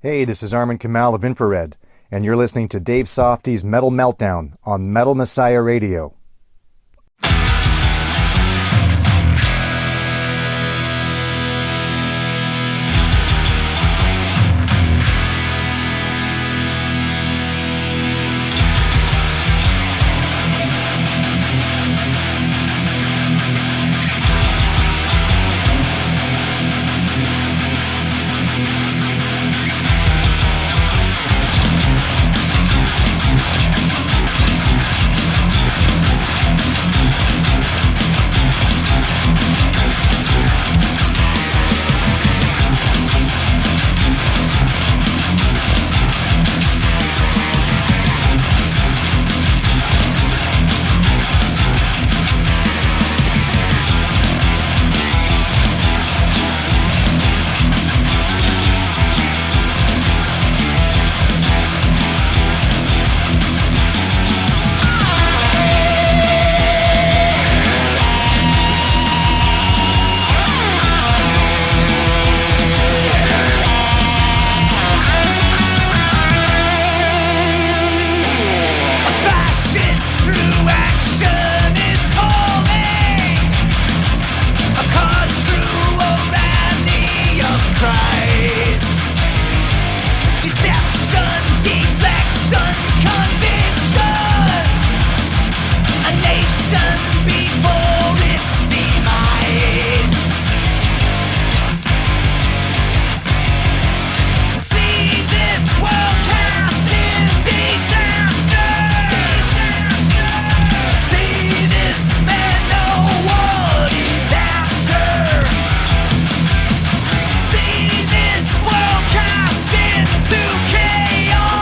Hey, this is Armin Kamal of Infrared, and you're listening to Dave Softees Metal Meltdown on Metal Messiah Radio. Chaos.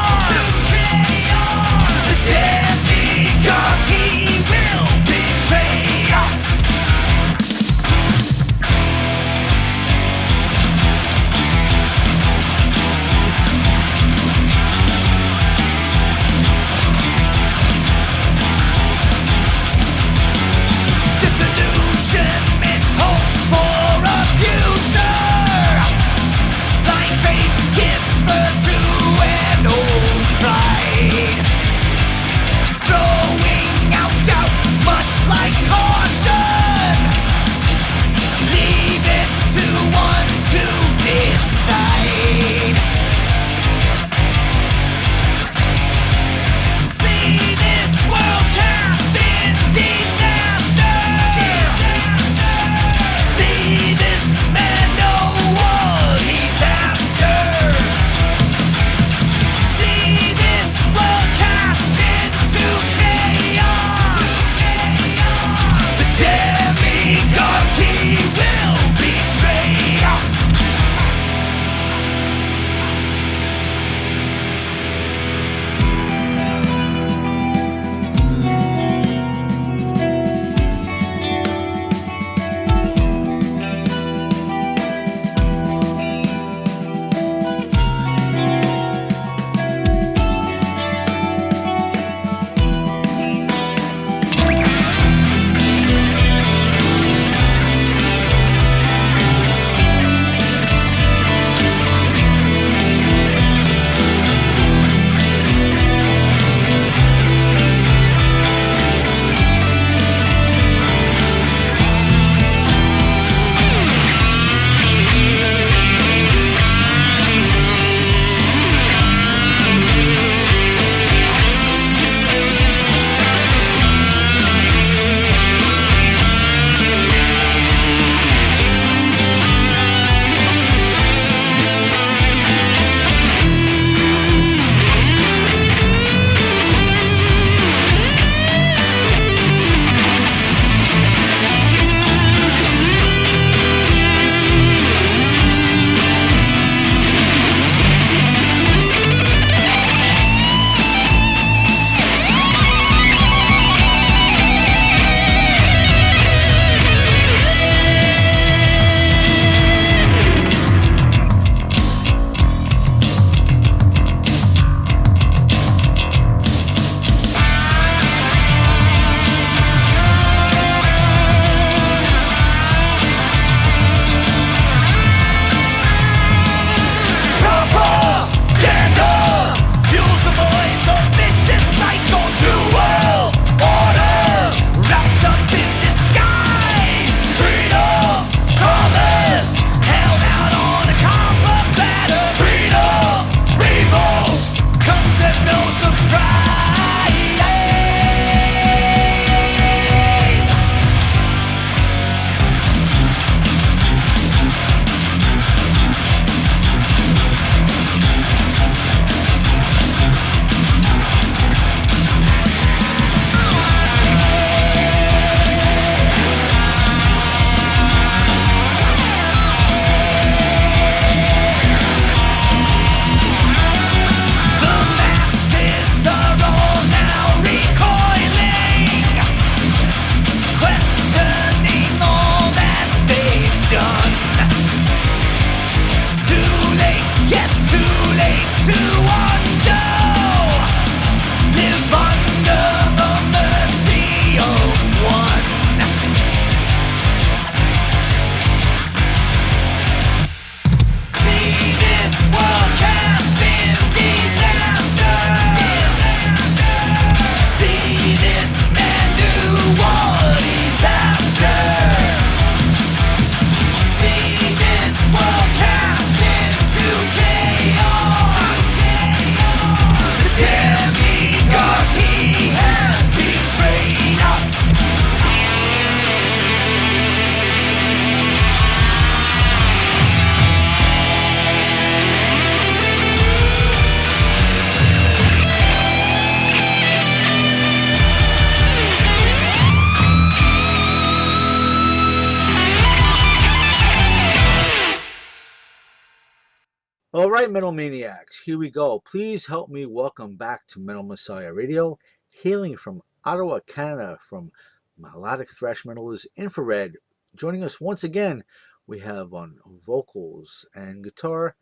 right, Metal Maniacs, here we go. Please help me welcome back to Metal Messiah Radio, hailing from Ottawa, Canada, from melodic thrash metal is Infrared. Joining us once again, we have on vocals and guitar,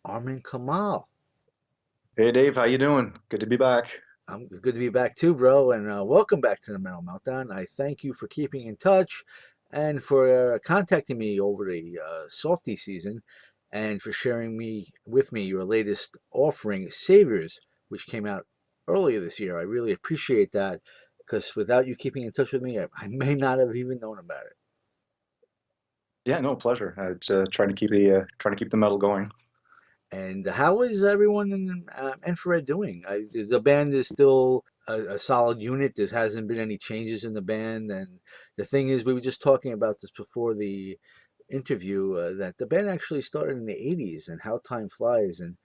Armin Kamal. Hey Dave, how you doing? Good to be back. I'm good to be back too, bro, and welcome back to the Metal Meltdown. I thank you for keeping in touch and for contacting me over the Softie season and for sharing with me your latest offering, Saviours, which came out earlier this year. I really appreciate that because without you keeping in touch with me, I may not have even known about it. Yeah, no, pleasure. Trying to keep the metal going. And how is everyone in Infrared doing? The band is still a solid unit. There hasn't been any changes in the band. And the thing is, we were just talking about this before the interview that the band actually started in the 80s and how time flies. And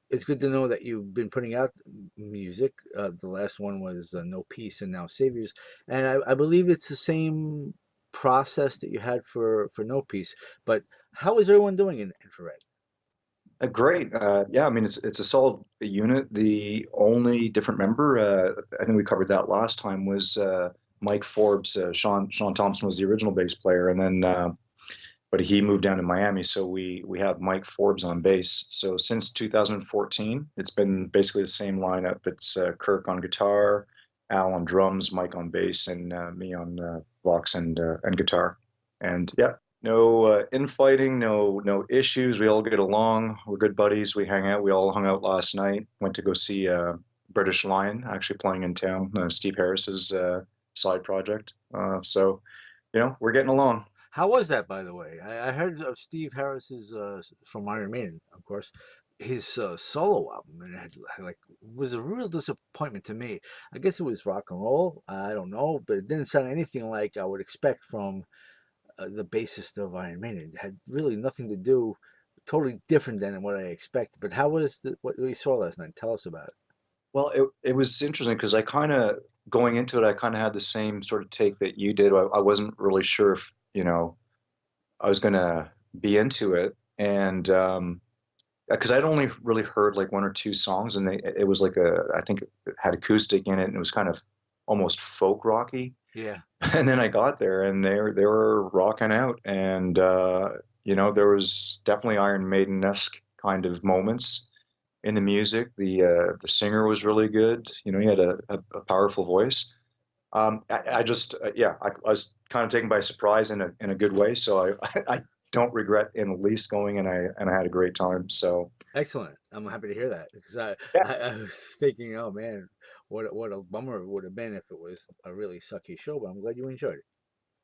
it's good to know that you've been putting out music. The last one was No Peace and now Saviors. And I believe it's the same process that you had for No Peace. But how is everyone doing in Infrared? Great. Yeah, I mean it's a solid unit. The only different member, I think we covered that last time, was Mike Forbes. Sean Thompson was the original bass player, and then but he moved down to Miami, so we have Mike Forbes on bass. So since 2014, it's been basically the same lineup. It's Kirk on guitar, Al on drums, Mike on bass, and me on vox and guitar. And yeah, no infighting, no issues. We all get along. We're good buddies. We hang out. We all hung out last night. Went to go see British Lion actually playing in town. Steve Harris's side project. So we're getting along. How was that, by the way? I heard of Steve Harris's from Iron Maiden, of course, his solo album, and it had, like was a real disappointment to me. I guess it was rock and roll. I don't know, but it didn't sound anything like I would expect from the bassist of Iron Maiden. It had really nothing to do, totally different than what I expected. But how was what we saw last night? Tell us about it. Well, it was interesting because I kind of going into it, I kind of had the same sort of take that you did. I wasn't really sure if I was gonna be into it, and because I'd only really heard like one or two songs, and it was like I think it had acoustic in it, and it was kind of almost folk rocky. Yeah. And then I got there, and they were rocking out, and there was definitely Iron Maiden-esque kind of moments in the music. The singer was really good. He had a powerful voice. I just yeah, I was kind of taken by surprise in a good way. So I don't regret in the least going, and I had a great time. So Excellent. I'm happy to hear that because yeah, I was thinking, oh man, what a bummer it would have been if it was a really sucky show. But I'm glad you enjoyed it.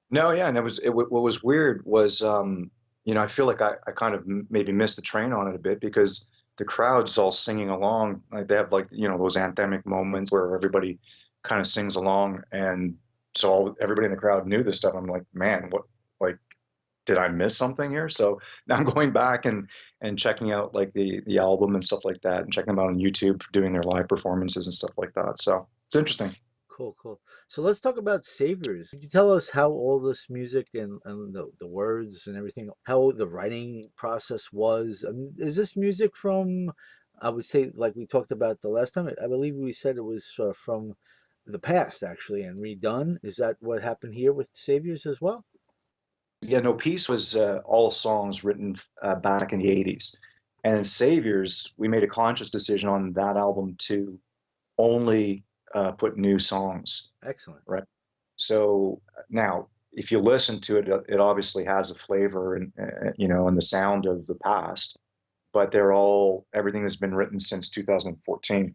no, yeah, and what was weird was I feel like I kind of maybe missed the train on it a bit because the crowd's all singing along. Like they have like those anthemic moments where everybody kind of sings along, and so everybody in the crowd knew this stuff. I'm like, man, what like did I miss something here? So now I'm going back and checking out like the album and stuff like that, and checking them out on YouTube for doing their live performances and stuff like that. So it's interesting. Cool, cool. So let's talk about Saviours. Could you tell us how all this music and the words and everything, how the writing process was? I mean, is this music from, I would say, like we talked about the last time, I believe we said it was from the past actually and redone. Is that what happened here with Saviours as well? Yeah, no, Peace was all songs written back in the 80s. And Saviors, we made a conscious decision on that album to only put new songs, Excellent. right? So now, if you listen to it, it obviously has a flavor and the sound of the past, but everything has been written since 2014.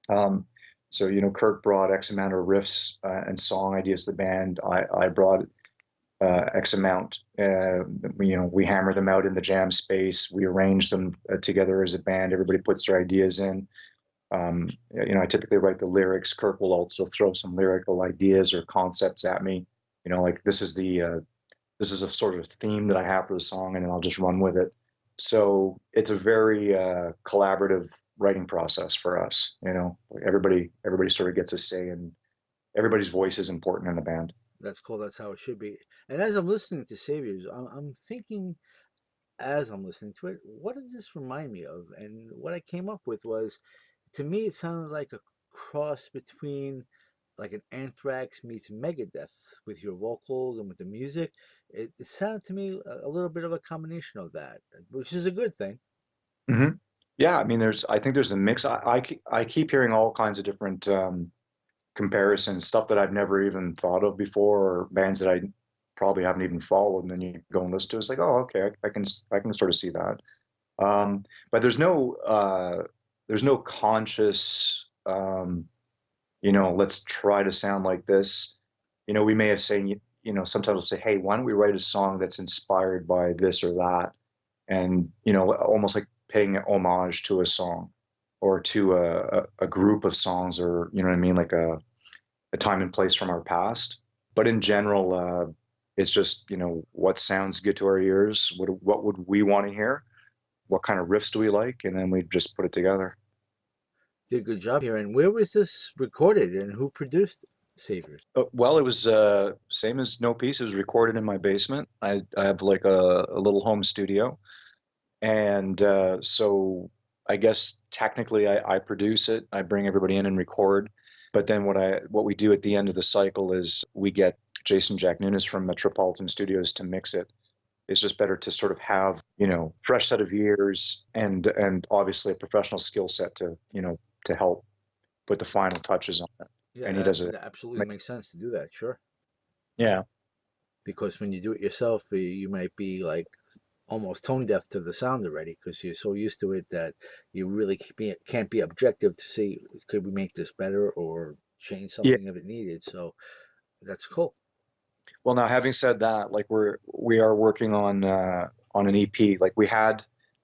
Um, so, Kirk brought X amount of riffs and song ideas to the band. I brought X amount. We hammer them out in the jam space. We arrange them together as a band. Everybody puts their ideas in. I typically write the lyrics. Kirk will also throw some lyrical ideas or concepts at me. Like this is a sort of theme that I have for the song, and then I'll just run with it. So it's a very collaborative writing process for us. Everybody sort of gets a say, and everybody's voice is important in the band. That's cool. That's how it should be. And as I'm listening to Saviours, I'm thinking as I'm listening to it, what does this remind me of? And what I came up with was, to me, it sounded like a cross between like an Anthrax meets Megadeth with your vocals and with the music. It sounded to me a little bit of a combination of that, which is a good thing. Hmm. Yeah, I mean, I think there's a mix. I keep hearing all kinds of different comparisons, stuff that I've never even thought of before, or bands that I probably haven't even followed. And then you go and listen to it, it's like, oh, okay, I can sort of see that. But there's no conscious, let's try to sound like this. We may have saying, sometimes we'll say, hey, why don't we write a song that's inspired by this or that? And, almost like paying homage to a song or to a group of songs, or, you know what I mean? Like a time and place from our past. But in general, it's just, what sounds good to our ears? What would we want to hear? What kind of riffs do we like? And then we just put it together. Did a good job here. And where was this recorded and who produced Saviours? Well, it was same as No Peace. It was recorded in my basement. I have like a little home studio. And so I guess technically I produce it. I bring everybody in and record. But then what we do at the end of the cycle is we get Jason Jack Nunes from Metropolitan Studios to mix it. It's just better to sort of have, fresh set of ears and obviously a professional skill set to help put the final touches on it. Yeah, And he does it. that absolutely makes sense to do that, sure. Yeah. Because when you do it yourself, you might be like almost tone deaf to the sound already because you're so used to it that you really can't be objective to see, could we make this better or change Yeah. something if it needed. So that's cool. Well, now having said that, like we are working on an EP. Like we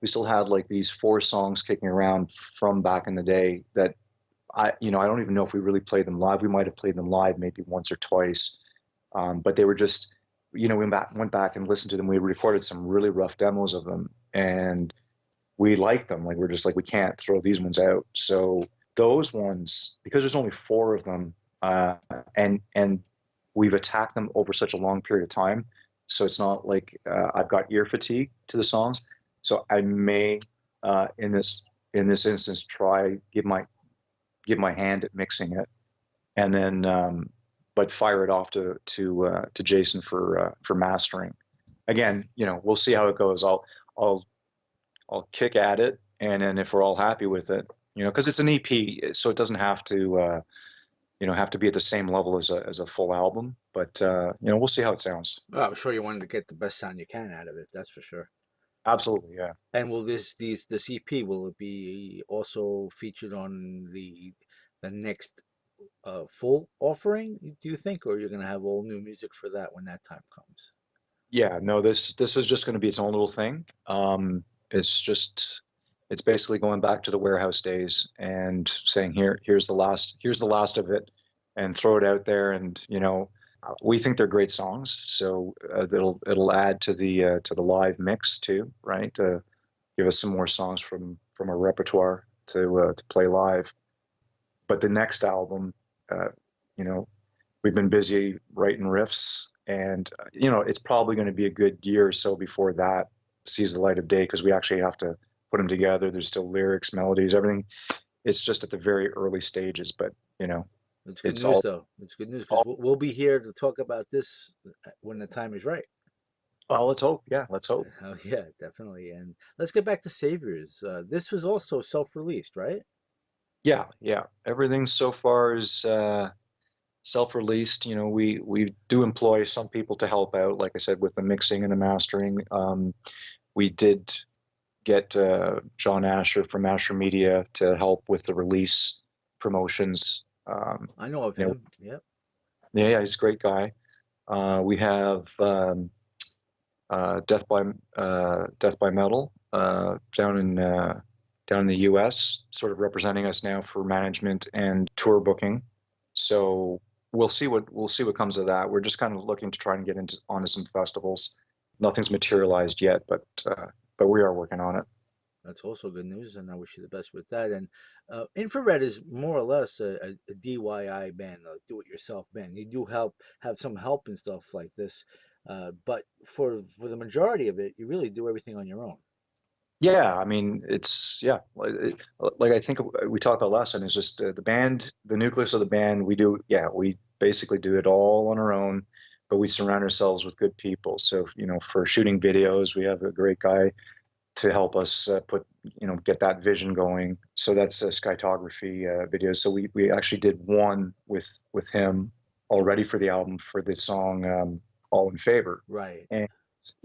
still had like these 4 songs kicking around from back in the day that I don't even know if we really played them live. We might have played them live maybe once or twice, but they were just, we went back and listened to them. We recorded some really rough demos of them, and we liked them. Like we're just like, we can't throw these ones out. So those ones, because there's only 4 of them, and we've attacked them over such a long period of time, so it's not like I've got ear fatigue to the songs. So I may, in this instance, try give my hand at mixing it, and then but fire it off to Jason for mastering. Again, we'll see how it goes. I'll kick at it, and then if we're all happy with it, because it's an EP, so it doesn't have to have to be at the same level as a full album. But we'll see how it sounds. Well, I'm sure you wanted to get the best sound you can out of it. That's for sure. Absolutely, yeah. And will this EP, will it be also featured on the next full offering? Do you think, or you're going to have all new music for that when that time comes? Yeah, no, this is just going to be its own little thing. It's basically going back to the warehouse days and saying here's the last of it, and throw it out there. And we think they're great songs, so it'll add to the live mix too, right? Give us some more songs from our repertoire to play live. But the next album, we've been busy writing riffs, and it's probably going to be a good year or so before that sees the light of day, because we actually have to put them together. There's still lyrics, melodies, everything. It's just at the very early stages, but it's good news though. It's good news because we'll be here to talk about this when the time is right. Well, let's hope. Yeah, let's hope. Oh yeah, definitely. And let's get back to Saviours. This was also self-released, right? Yeah. Everything so far is self-released. We do employ some people to help out, like I said, with the mixing and the mastering. We did get John Asher from Asher Media to help with the release promotions. I know of him. Yep. Yeah, he's a great guy. We have Death by Metal down in the U.S., sort of representing us now for management and tour booking. So we'll see what comes of that. We're just kind of looking to try and get onto some festivals. Nothing's materialized yet, but we are working on it. That's also good news, and I wish you the best with that. And Infrared is more or less a DIY band, a do-it-yourself band. You do have some help and stuff like this. But for the majority of it, you really do everything on your own. Yeah, I mean, yeah, like I think we talked about last time, is just the band, the nucleus of the band. We basically do it all on our own, but we surround ourselves with good people. So, for shooting videos, we have a great guy to help us get that vision going. So that's skytography videos. So we actually did one with him already for the album for the song All in Favor. Right. And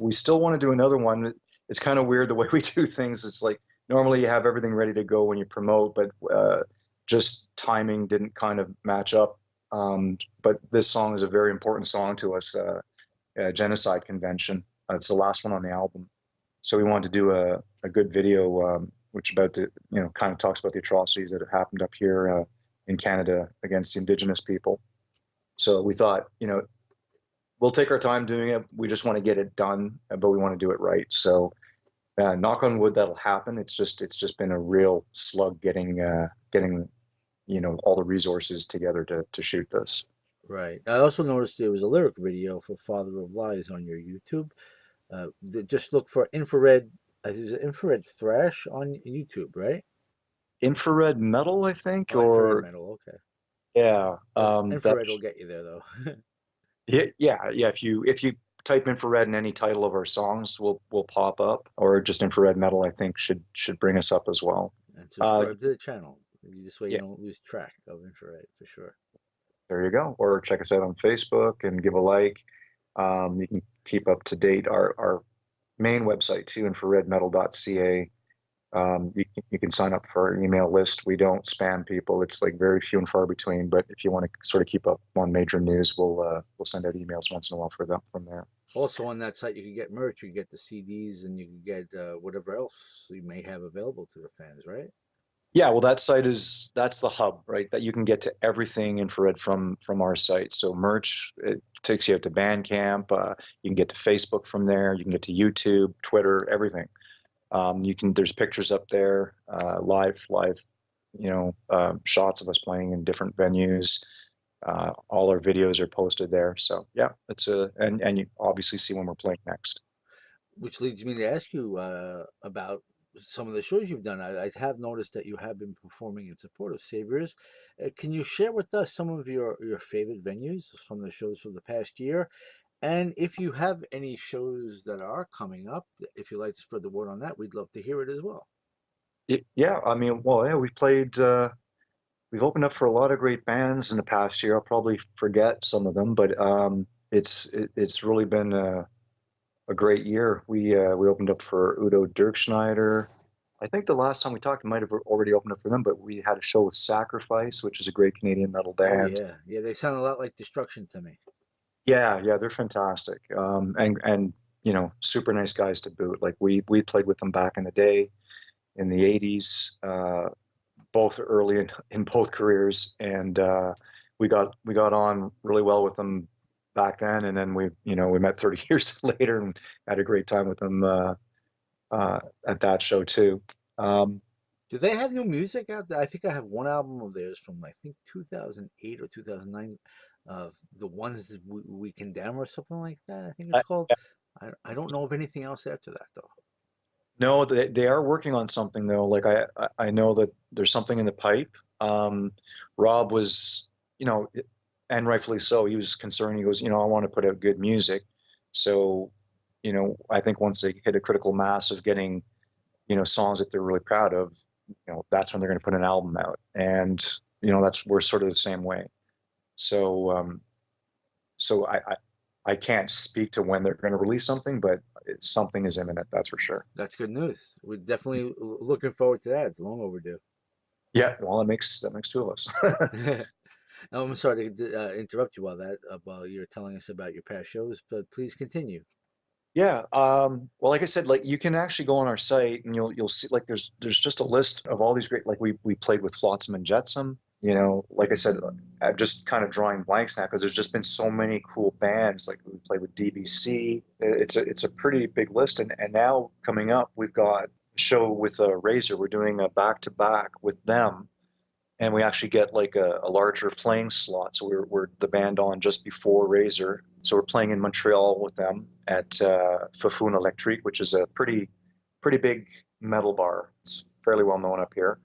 we still want to do another one. It's kind of weird the way we do things. It's like normally you have everything ready to go when you promote, but just timing didn't kind of match up. But this song is a very important song to us, Genocide Convention. It's the last one on the album. So we wanted to do a good video, which kind of talks about the atrocities that have happened up here in Canada against Indigenous people. So we thought, we'll take our time doing it. We just want to get it done, but we want to do it right. So knock on wood, that'll happen. It's just been a real slug getting all the resources together to shoot this. Right. I also noticed there was a lyric video for Father of Lies on your YouTube. Just look for infrared. There's an infrared thrash on YouTube, right? Infrared metal, I think, Oh, infrared metal. Okay. Yeah. Infrared will get you there, though. Yeah. If you type infrared in any title of our songs, will pop up, or just infrared metal, I think should bring us up as well. And subscribe to the channel. This way you Yeah. don't lose track of infrared for sure. There you go. Or check us out on Facebook and give a like. You can keep up to date. Our main website too, infraredmetal.ca. You can sign up for our email list. We don't spam people. It's like very few and far between. But if you want to sort of keep up on major news, we'll send out emails once in a while for them from there. Also on that site, you can get merch. You can get the CDs, and you can get whatever else you may have available to the fans, right? Yeah, well, that's the hub, right? That you can get to everything infrared from our site. So merch, it takes you out to Bandcamp. You can get to Facebook from there. You can get to YouTube, Twitter, everything. There's pictures up there, live, shots of us playing in different venues. All our videos are posted there. So yeah, and you obviously see when we're playing next. Which leads me to ask you about some of the shows you've done. I have noticed that you have been performing in support of Saviours. Can you share with us some of your favorite venues from the shows for the past year? And if you have any shows that are coming up, if you'd like to spread the word on that, we'd love to hear it as well. Yeah, I mean, well, yeah, we've opened up for a lot of great bands in the past year. I'll probably forget some of them, but it's really been a great year. We opened up for Udo Dirkschneider. I think the last time we talked, we might have already opened up for them, but we had a show with Sacrifice, which is a great Canadian metal band. Oh yeah, they sound a lot like Destruction to me. Yeah, they're fantastic. And super nice guys to boot. Like we played with them back in the day, in the '80s, both early in both careers, and we got on really well with them back then, and then we met 30 years later and had a great time with them at that show too. Do they have new music out there? I think I have one album of theirs from I think 2008 or 2009. The ones that we condemn or something like that. I think it's called. I don't know of anything else after that though. No, they are working on something though. Like I know that there's something in the pipe. Rob was, and rightfully so, he was concerned. He goes, I want to put out good music. So, I think once they hit a critical mass of getting, songs that they're really proud of, that's when they're going to put an album out. And, we're sort of the same way. So, I can't speak to when they're going to release something, but something is imminent. That's for sure. That's good news. We're definitely looking forward to that. It's long overdue. Yeah, well, that makes two of us. I'm sorry to interrupt you while you're telling us about your past shows, but please continue. Yeah. Well, like I said, like you can actually go on our site and you'll see like there's just a list of all these great, like we played with Flotsam and Jetsam. Like I said, I'm just kind of drawing blanks now because there's just been so many cool bands. Like we played with DBC. It's a pretty big list, and now coming up, we've got a show with Razor. We're doing a back-to-back with them, and we actually get like a larger playing slot. So we're the band on just before Razor. So we're playing in Montreal with them at Fofoun Electrique, which is a pretty big metal bar. It's fairly well known up here.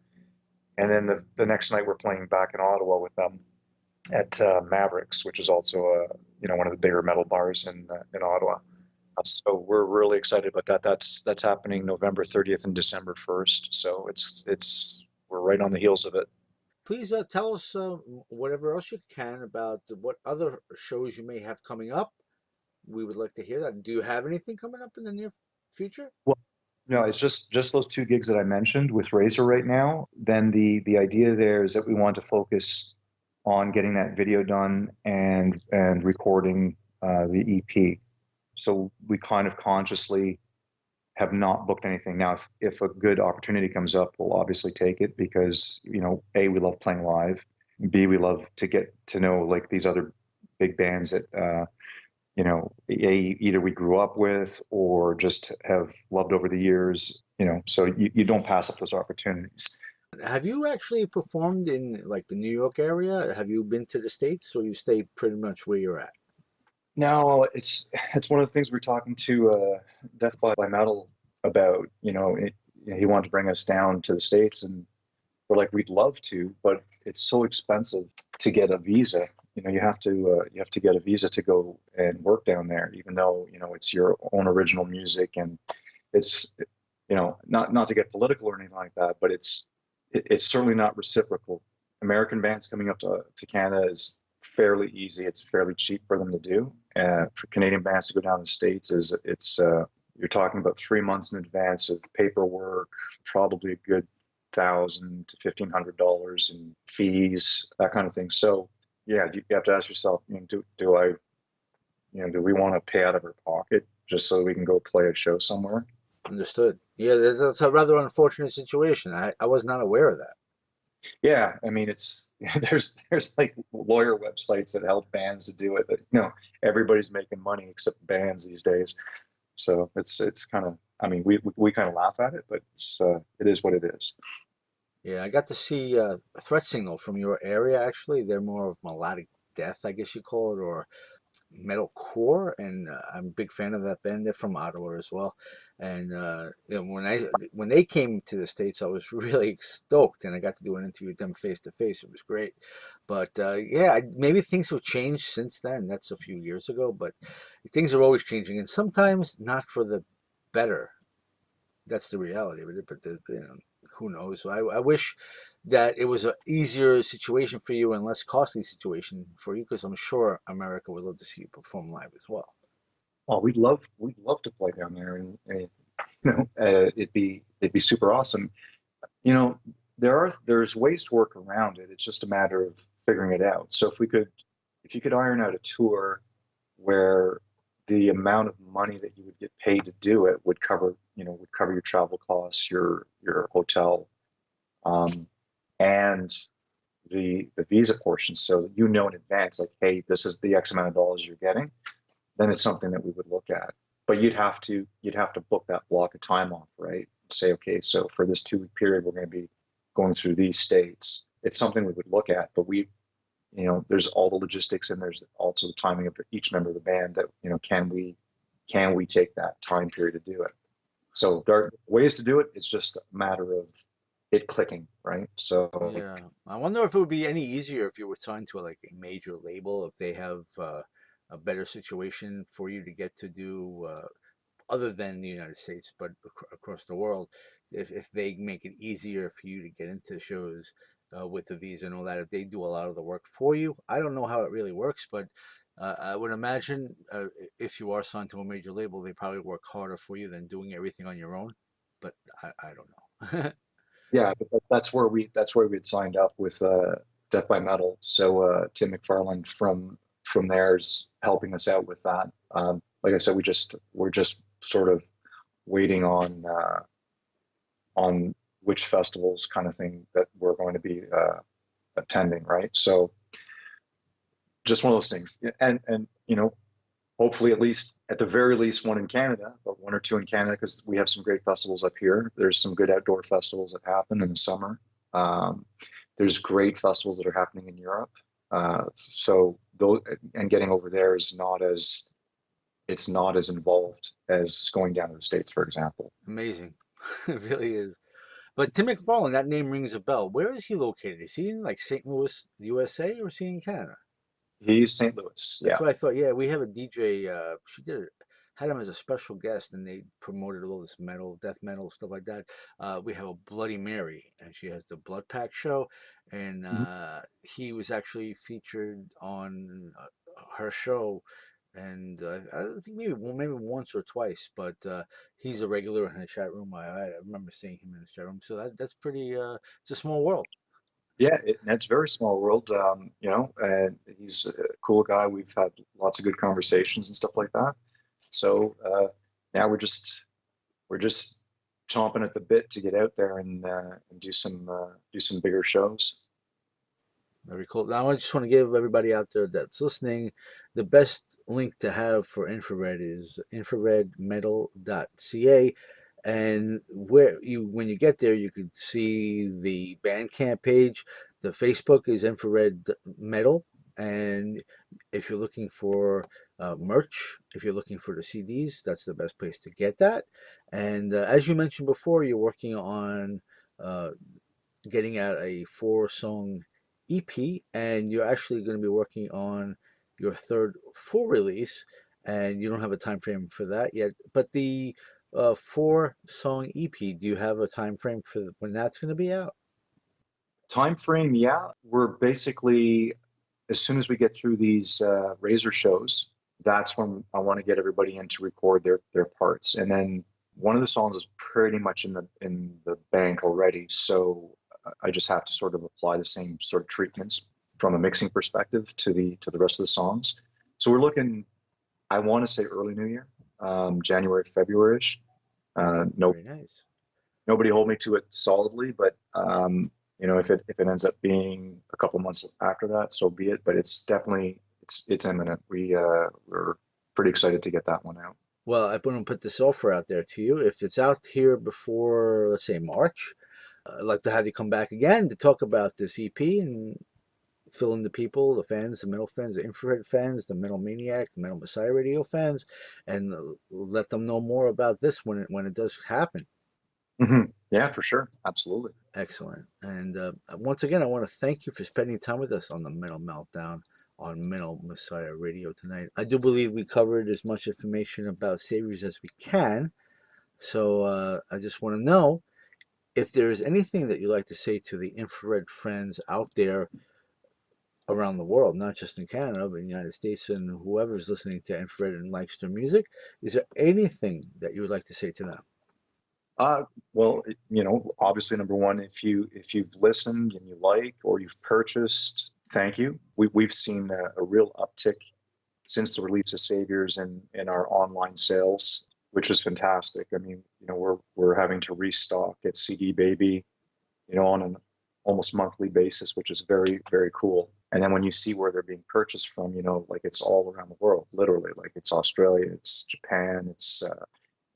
And then the next night we're playing back in Ottawa with them at Mavericks, which is also one of the bigger metal bars in Ottawa. So we're really excited about that. That's happening November 30th and December 1st. So we're right on the heels of it. Please tell us whatever else you can about what other shows you may have coming up. We would like to hear that. Do you have anything coming up in the near future? Well, no, it's just those two gigs that I mentioned with Razor right now. Then the idea there is that we want to focus on getting that video done and recording the EP. So we kind of consciously have not booked anything. Now, if a good opportunity comes up, we'll obviously take it because, A, we love playing live. B, we love to get to know like these other big bands that, either we grew up with or just have loved over the years, so you don't pass up those opportunities. Have you actually performed in like the New York area? Have you been to the States, or you stay pretty much where you're at? No, it's one of the things we're talking to Death by Metal about. He wanted to bring us down to the States, and we're like, we'd love to, but it's so expensive to get a visa. You have to get a visa to go and work down there, even though it's your own original music, and it's not to get political or anything like that, but it's certainly not reciprocal. American bands coming up to Canada is fairly easy. It's fairly cheap for them to do. For Canadian bands to go down to the States you're talking about 3 months in advance of paperwork, probably a good $1,000 to $1,500 in fees, that kind of thing. So yeah, you have to ask yourself, do we want to pay out of our pocket just so we can go play a show somewhere? Understood. Yeah, that's a rather unfortunate situation. I was not aware of that. Yeah, I mean, there's like lawyer websites that help bands to do it. But, everybody's making money except bands these days. So it's kind of, I mean, we kind of laugh at it, but it is what it is. Yeah, I got to see Threat Signal from your area. Actually, they're more of melodic death, I guess you call it, or metalcore, and I'm a big fan of that band. They're from Ottawa as well, and when they came to the States, I was really stoked, and I got to do an interview with them face to face. It was great, but yeah, maybe things have changed since then. That's a few years ago, but things are always changing, and sometimes not for the better. That's the reality of it, but who knows? I wish that it was an easier situation for you and less costly situation for you, because I'm sure America would love to see you perform live as well. Oh, we'd love to play down there, and it'd be super awesome. There's ways to work around it. It's just a matter of figuring it out. So if you could iron out a tour where the amount of money that you would get paid to do it would cover your travel costs, your hotel, and the visa portion, so in advance, like, hey, this is the X amount of dollars you're getting, then it's something that we would look at. But you'd have to book that block of time off, right? Say, okay, so for this 2-week period, we're going to be going through these states. It's something we would look at, but there's all the logistics, and there's also the timing of each member of the band that, can we take that time period to do it? So there are ways to do it. It's just a matter of it clicking, right? So yeah, I wonder if it would be any easier if you were signed to like a major label, if they have a better situation for you to get to do other than the United States, but across the world, if they make it easier for you to get into shows with the visa and all that, if they do a lot of the work for you. I don't know how it really works, but I would imagine if you are signed to a major label, they probably work harder for you than doing everything on your own. But I don't know. yeah, but that's where we had signed up with Death by Metal. So Tim McFarland from there's helping us out with that. Like I said, we're just sort of waiting on which festivals kind of thing that we're going to be attending, right? So just one of those things, and hopefully at the very least one in Canada, but 1 or 2 in Canada, because we have some great festivals up here. There's some good outdoor festivals that happen in the summer. There's great festivals that are happening in Europe. So those, and getting over there is not as, it's not as involved as going down to the States, for example. Amazing. It really is. But Tim McFarlane, that name rings a bell. Where is he located? Is he in like St. Louis, USA, or is he in Canada? He's St. Louis. That's Yeah. what I thought. Yeah, we have a DJ. She had him as a special guest, and they promoted all this metal, death metal stuff like that. We have a Bloody Mary, and she has the Blood Pack show, and Mhm. he was actually featured on her show, and I think maybe once or twice, but he's a regular in the chat room. I remember seeing him in the chat room, so that's pretty. It's a small world. Yeah, it's a very small world, and he's a cool guy. We've had lots of good conversations and stuff like that. So now we're just chomping at the bit to get out there and do some bigger shows. Very cool. Now, I just want to give everybody out there that's listening the best link to have for infrared is infraredmetal.ca. And when you get there, you can see the Bandcamp page. The Facebook is Infrared Metal. And if you're looking for merch, if you're looking for the CDs, that's the best place to get that. And as you mentioned before, you're working on uh, getting out a 4-song EP, and you're actually going to be working on your third full release, and you don't have a time frame for that yet. But the 4-song EP, do you have a time frame for when that's going to be out? Time frame, yeah. We're basically, as soon as we get through these Razor shows, that's when I want to get everybody in to record their parts. And then one of the songs is pretty much in the bank already, so I just have to sort of apply the same sort of treatments from a mixing perspective to the rest of the songs. So we're looking, I want to say early New Year, January, February-ish. No, Very nice. nobody hold me to it solidly, but if it ends up being a couple months after that, so be it. But it's definitely it's imminent. We're pretty excited to get that one out. Well, I'm going to put this offer out there to you. If it's out here before, let's say, March, I'd like to have you come back again to talk about this EP and fill in the people, the fans, the metal fans, the infrared fans, the Metal Maniac, the Metal Messiah Radio fans, and let them know more about this when it does happen. Mm-hmm. Yeah, for sure. Absolutely. Excellent. And once again, I want to thank you for spending time with us on the Metal Meltdown on Metal Messiah Radio tonight. I do believe we covered as much information about Saviours as we can. So I just want to know if there is anything that you'd like to say to the infrared friends out there around the world, not just in Canada, but in the United States, and whoever's listening to infrared and likes their music. Is there anything that you would like to say to them? Well, obviously, number one, if you've listened and you like or you've purchased, thank you. We've seen a real uptick since the release of Saviours in our online sales, which is fantastic. I mean, we're having to restock at CD Baby, on an almost monthly basis, which is very, very cool. And then when you see where they're being purchased from, like it's all around the world, literally, like it's Australia, it's Japan, it's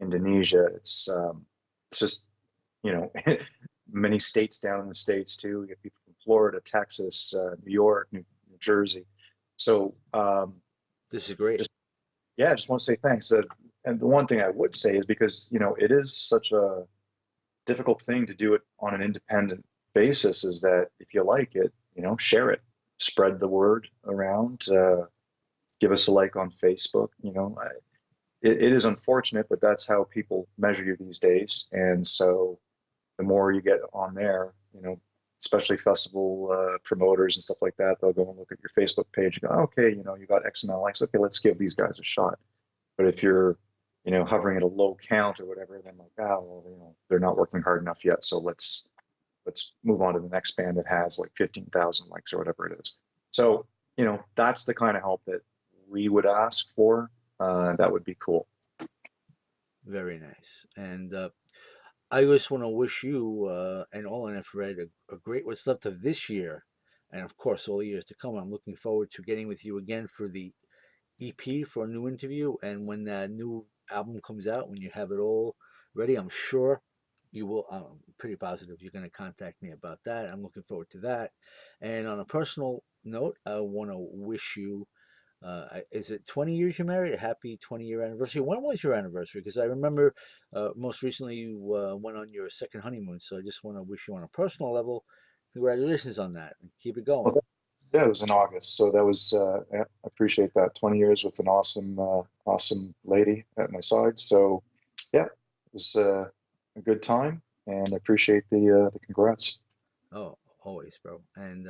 Indonesia, it's just, many states down in the States too. We get people from Florida, Texas, New York, New Jersey. So this is great. Yeah, I just want to say thanks. And the one thing I would say is because, it is such a difficult thing to do it on an independent basis, is that if you like it, share it, spread the word around, give us a like on Facebook. It is unfortunate, but that's how people measure you these days. And so the more you get on there, especially festival promoters and stuff like that, they'll go and look at your Facebook page and go, okay, you got X amount of likes. Okay, let's give these guys a shot. But if you're, hovering at a low count or whatever, then like, they're not working hard enough yet. So let's move on to the next band that has like 15,000 likes or whatever it is. So, that's the kind of help that we would ask for. That would be cool. Very nice. And I just want to wish you and all in infrared a great what's left of this year, and of course all the years to come. I'm looking forward to getting with you again for the EP for a new interview, and when that new album comes out, when you have it all ready, I'm sure you will. I'm pretty positive you're going to contact me about that. I'm looking forward to that. And on a personal note, I want to wish you. Is it 20 years you're married? A happy 20-year anniversary. When was your anniversary? Because I remember most recently you went on your second honeymoon. So I just want to wish you on a personal level, congratulations on that, and keep it Well, going. yeah, it was in August, so that was I appreciate that. 20 years with an awesome lady at my side. So yeah, it was a good time, and I appreciate the congrats. Oh, always, bro. And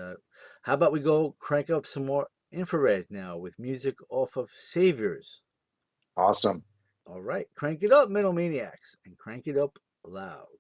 how about we go crank up some more infrared now with music off of Saviours? Awesome. All right, crank it up, Metal Maniacs, and crank it up loud.